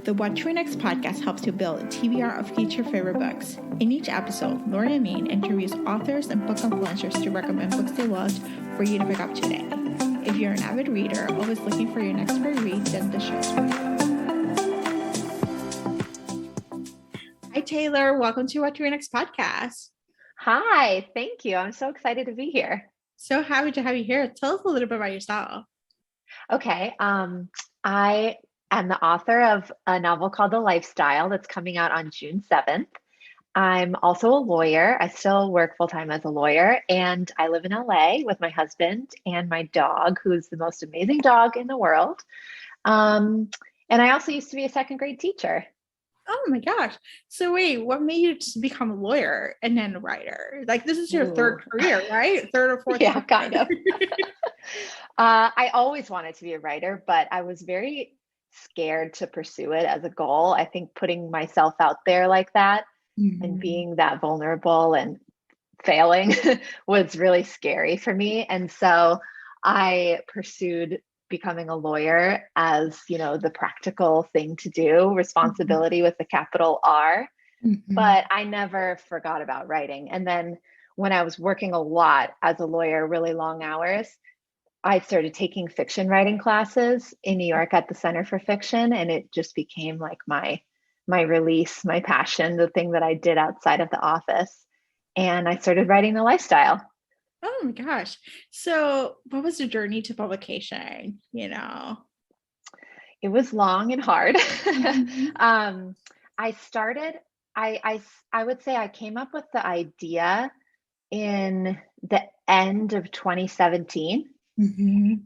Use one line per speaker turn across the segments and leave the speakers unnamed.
The What to Read Next podcast helps you build a TBR of future favorite books. In each episode, Lauren and Mean interviews authors and book influencers to recommend books they loved for you to pick up today. If you're an avid reader, always looking for your next great read, then this show's for you. Hi, Taylor. Welcome to What to Read Next podcast.
Hi, thank you. I'm so excited to be here.
So happy to have you here. Tell us a little bit about yourself.
Okay. I am the author of a novel called The Lifestyle that's coming out on June 7th. I'm also a lawyer. I still work full-time as a lawyer, and I live in LA with my husband and my dog, who's the most amazing dog in the world. And I also used to be a second grade teacher.
Oh my gosh. So wait, what made you just become a lawyer and then a writer? Like, this is your third career, right? Third or fourth?
Yeah, kind of. I always wanted to be a writer, but I was very scared to pursue it as a goal. I think putting myself out there like that and being that vulnerable and failing was really scary for me. And so I pursued becoming a lawyer as, the practical thing to do, responsibility with a capital R. But I never forgot about writing. And then when I was working a lot as a lawyer, really long hours, I started taking fiction writing classes in New York at the Center for Fiction, and it just became like my release, my passion, the thing that I did outside of the office. And I started writing The Lifestyle.
Oh my gosh. So what was the journey to publication?
It was long and hard. I started, I would say I came up with the idea in the end of 2017.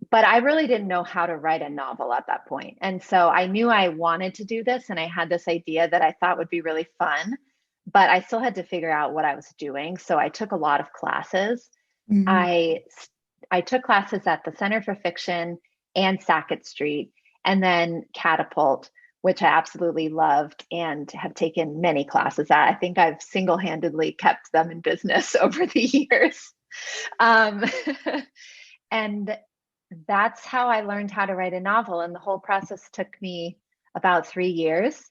But I really didn't know how to write a novel at that point. And so I knew I wanted to do this, and I had this idea that I thought would be really fun, but I still had to figure out what I was doing. So I took a lot of classes. I took classes at the Center for Fiction and Sackett Street, and then Catapult, which I absolutely loved and have taken many classes at. I think I've single-handedly kept them in business over the years. And that's how I learned how to write a novel. And the whole process took me about 3 years.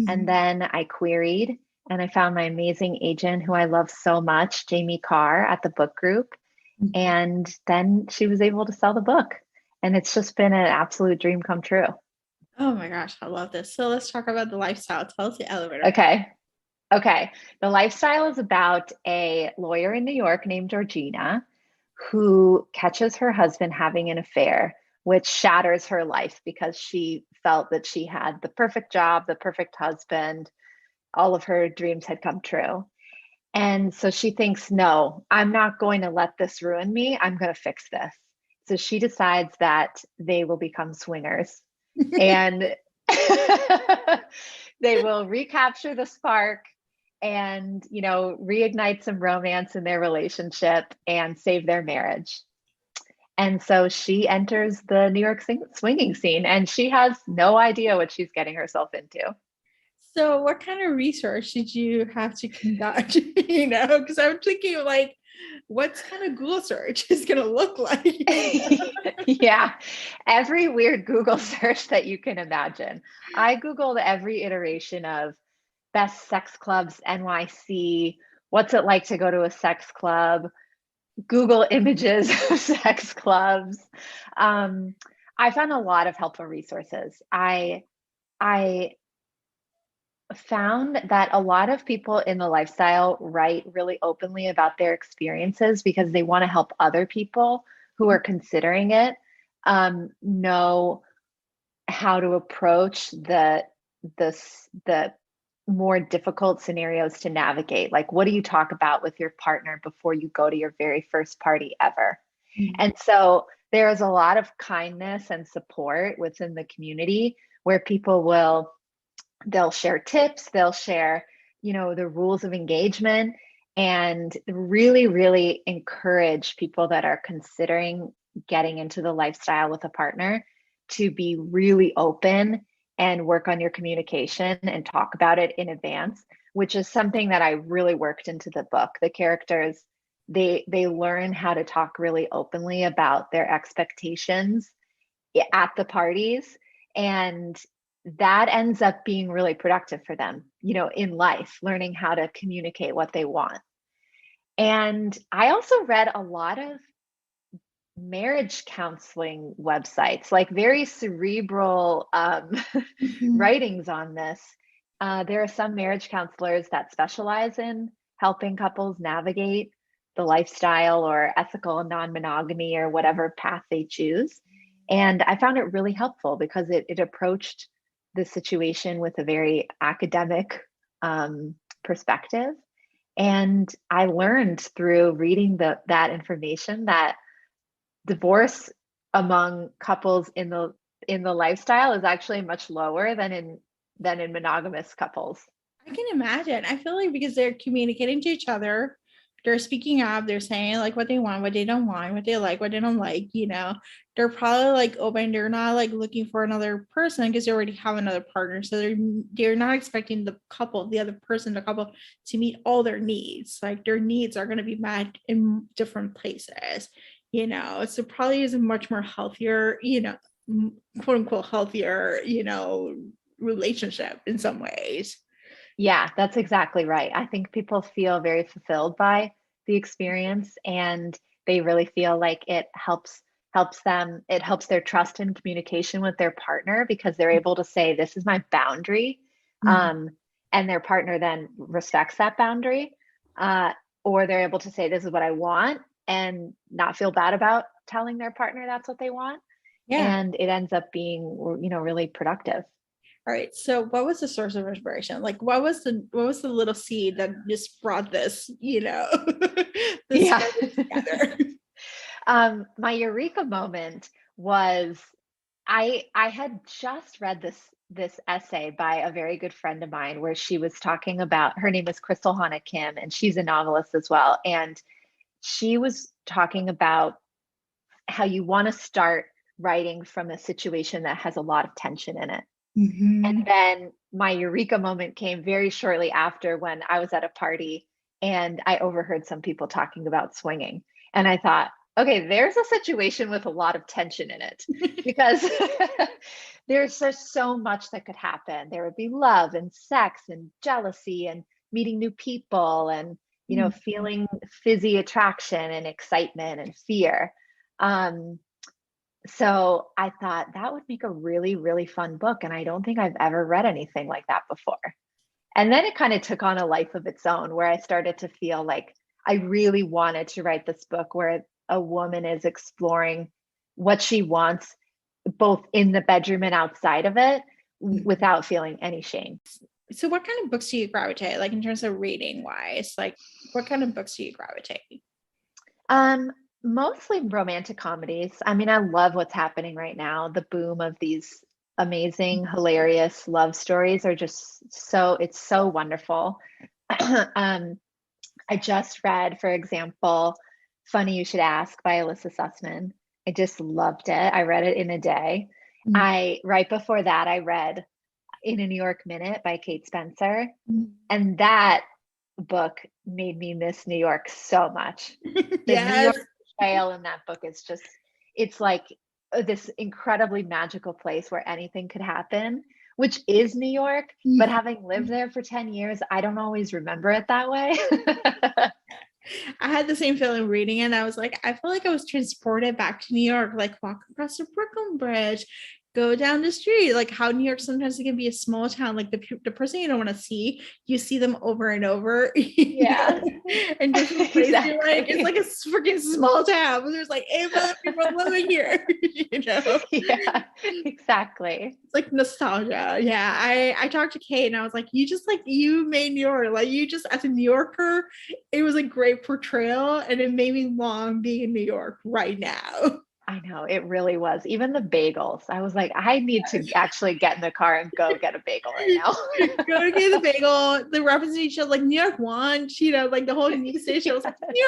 And then I queried and I found my amazing agent who I love so much, Jamie Carr at the book group. And then she was able to sell the book. And it's just been an absolute dream come true.
Oh my gosh, I love this. So let's talk about The Lifestyle. Tell us the elevator.
Okay. The Lifestyle is about a lawyer in New York named Georgina who catches her husband having an affair, which shatters her life because she felt that she had the perfect job, the perfect husband, all of her dreams had come true. And so she thinks, no, I'm not going to let this ruin me. I'm going to fix this. So she decides that they will become swingers and they will recapture the spark and, reignite some romance in their relationship and save their marriage. And so she enters the New York swinging scene, and she has no idea what she's getting herself into.
So what kind of research did you have to conduct? Because I'm thinking what's kind of Google search is going to look like?
Yeah, every weird Google search that you can imagine. I Googled every iteration of best sex clubs NYC, what's it like to go to a sex club, Google images of sex clubs. I found a lot of helpful resources. I found that a lot of people in the lifestyle write really openly about their experiences because they want to help other people who are considering it know how to approach the more difficult scenarios to navigate. Like, what do you talk about with your partner before you go to your very first party ever? And so there is a lot of kindness and support within the community where people they'll share tips, they'll share, the rules of engagement, and really, really encourage people that are considering getting into the lifestyle with a partner to be really open and work on your communication and talk about it in advance, which is something that I really worked into the book. The characters, they learn how to talk really openly about their expectations at the parties, and that ends up being really productive for them, in life, learning how to communicate what they want. And I also read a lot of marriage counseling websites, like very cerebral
Mhm.
writings on this. There are some marriage counselors that specialize in helping couples navigate the lifestyle or ethical non-monogamy or whatever path they choose. And I found it really helpful because it approached the situation with a very academic perspective. And I learned through reading that information that divorce among couples in the lifestyle is actually much lower than in monogamous couples.
I can imagine. I feel like because they're communicating to each other, they're speaking up, they're saying like what they want, what they don't want, what they like, what they don't like, They're probably like open, they're not like looking for another person because they already have another partner. So they're not expecting the other person, the couple to meet all their needs. Like their needs are going to be met in different places, So probably is a much more healthier, quote unquote healthier, relationship in some ways.
Yeah, that's exactly right. I think people feel very fulfilled by the experience, and they really feel like it helps their trust and communication with their partner because they're able to say, this is my boundary.
Mhm.
Um, and their partner then respects that boundary. Uh, or they're able to say, this is what I want, and not feel bad about telling their partner that's what they want.
Yeah.
And it ends up being, really productive.
All right. So what was the source of inspiration? Like what was the little seed that just brought this, this
Yeah.
story together?
My eureka moment was I had just read this essay by a very good friend of mine where she was talking about, her name is Crystal Hannah Kim, and she's a novelist as well. And she was talking about how you want to start writing from a situation that has a lot of tension in it. And
Mhm.
then my eureka moment came very shortly after, when I was at a party and I overheard some people talking about swinging. And I thought, okay, there's a situation with a lot of tension in it because there's just so much that could happen. There would be love and sex and jealousy and meeting new people and, feeling fizzy attraction and excitement and fear. Um, so I thought that would make a really, really fun book. And I don't think I've ever read anything like that before. And then it kind of took on a life of its own where I started to feel like I really wanted to write this book where a woman is exploring what she wants, both in the bedroom and outside of it, without feeling any shame.
So what kind of books do you gravitate, like in terms of reading wise? Like what kind of books do you gravitate?
Um, Mostly romantic comedies. I mean, I love what's happening right now. The boom of these amazing, hilarious love stories are just it's so wonderful. um, I just read, for example, Funny You Should Ask by Alyssa Sussman. I just loved it. I read it in a day. Right before that, I read In a New York Minute by Kate Spencer. And that book made me miss New York so much. The New
Yes.
York trail in that book is just, it's like this incredibly magical place where anything could happen, which is New York. But having lived there for 10 years, I don't always remember it that way.
I had the same feeling reading it. I was like, I feel like I was transported back to New York, like walk across the Brooklyn Bridge, go down the street, like how New York sometimes it can be a small town. Like the person you don't want to see, you see them over and over,
Yeah,
and different places. You're like, it's
exactly.
like a freaking small town. But there's like 8 million people living here,
Yeah, exactly.
It's like nostalgia. Yeah. I talked to Kate and I was like, you made New York. Like you just as a New Yorker, it was a great portrayal and it made me long being in New York right now.
I know, it really was. Even the bagels. I was like, I need to actually get in the car and go get a bagel right now.
Go to get the bagel, the representation like New York won, like the whole news station was like New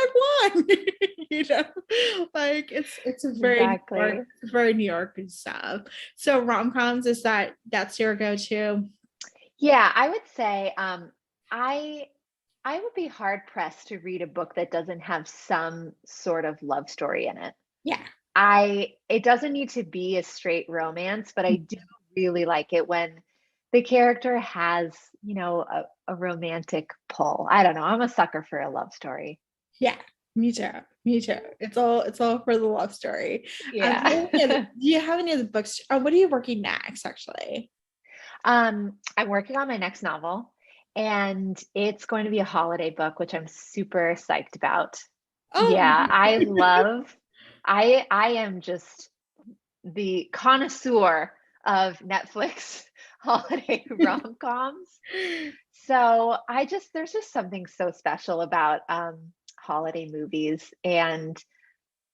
York won, like it's a very New York,
Exactly.
very New York and stuff. So rom-coms that's your go-to?
Yeah, I would say I I would be hard pressed to read a book that doesn't have some sort of love story in it.
Yeah.
It doesn't need to be a straight romance, but I do really like it when the character has, a romantic pull. I don't know. I'm a sucker for a love story.
Yeah, me too. Me too. It's all for the love story.
Yeah.
Do you have any other books? What are you working next, actually?
I'm working on my next novel, and it's going to be a holiday book, which I'm super psyched about.
Oh,
Yeah, I am just the connoisseur of Netflix holiday rom-coms. So there's just something so special about holiday movies, and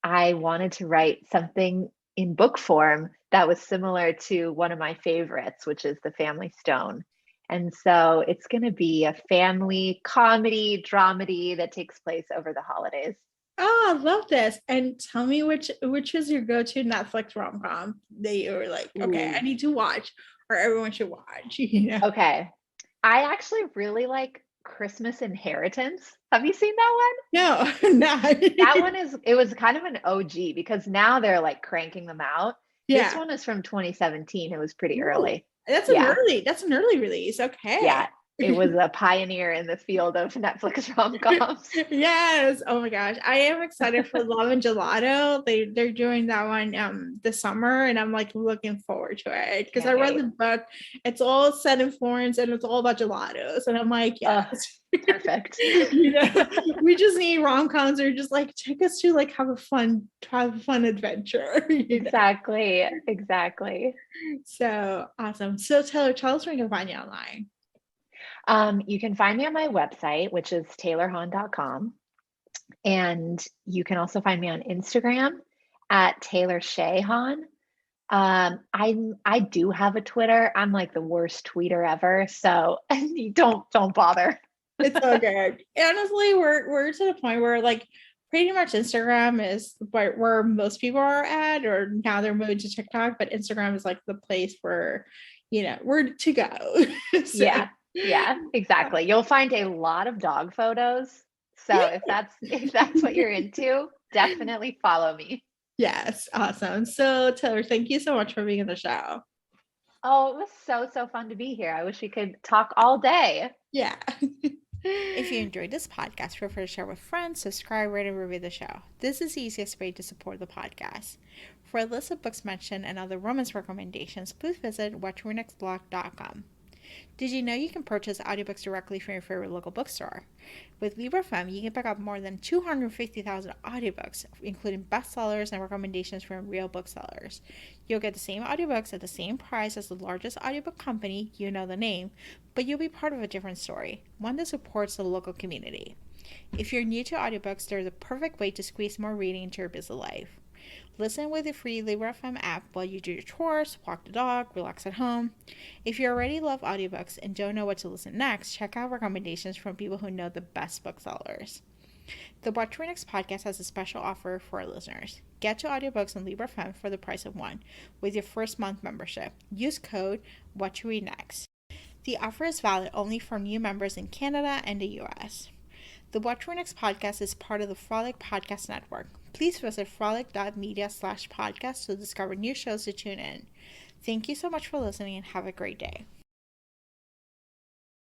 I wanted to write something in book form that was similar to one of my favorites, which is The Family Stone. And so it's going to be a family comedy, dramedy that takes place over the holidays.
oh, I love this. And tell me which is your go-to Netflix rom-com that you were like, okay, I
Ooh.
need to watch, or everyone should watch, you know?
Okay. I actually really like Christmas Inheritance. Have you seen that one?
No, not.
It was kind of an OG because now they're like cranking them out. This
Yeah.
one is from 2017. It was pretty
Ooh,
early. Yeah.
that's an early release. Okay.
Yeah. It was a pioneer in the field of Netflix rom-coms.
Yes. Oh my gosh. I am excited for Love and Gelato. They're doing that one this summer, and I'm like looking forward to it because I
Can't
read
wait.
the book. It's all set in Florence and it's all about gelatos. And I'm like,
Uh,
yes.
Perfect.
We just need rom-coms or just like take us to like have a fun adventure.
Exactly. Exactly.
So awesome. So Taylor, tell us where you can find you online.
You can find me on my website, which is taylorhahn.com. And you can also find me on Instagram at Taylor Shay Hahn. I do have a Twitter. I'm like the worst tweeter ever, so don't bother.
It's so good. Honestly, we're to the point where like pretty much Instagram is where most people are at, or now they're moving to TikTok, but Instagram is like the place where we're to go. So
Yeah, yeah, exactly. You'll find a lot of dog photos. So
yeah.
if that's what you're into, definitely follow me.
Yes, awesome. So Taylor, thank you so much for being on the show.
Oh, it was so fun to be here. I wish we could talk all day.
Yeah. If you enjoyed this podcast, feel free to share with friends, subscribe, rate, and review the show. This is the easiest way to support the podcast. For a list of books mentioned and other romance recommendations, please visit watchyournextblog.com. Did you know you can purchase audiobooks directly from your favorite local bookstore? With LibraFem, you can pick up more than 250,000 audiobooks, including bestsellers and recommendations from real booksellers. You'll get the same audiobooks at the same price as the largest audiobook company, you know the name, but you'll be part of a different story, one that supports the local community. If you're new to audiobooks, they're the perfect way to squeeze more reading into your busy life. Listen with the free LibraFM app while you do your chores, walk the dog, relax at home. If you already love audiobooks and don't know what to listen next, check out recommendations from people who know the best booksellers. The Watch Your Next podcast has a special offer for our listeners. Get two audiobooks on LibraFM for the price of one with your first month membership. Use code WatchYourNext. The offer is valid only for new members in Canada and the US. The Watch Your Next podcast is part of the Frolic Podcast Network. Please visit frolic.media/podcast to discover new shows to tune in. Thank you so much for listening and have a great day.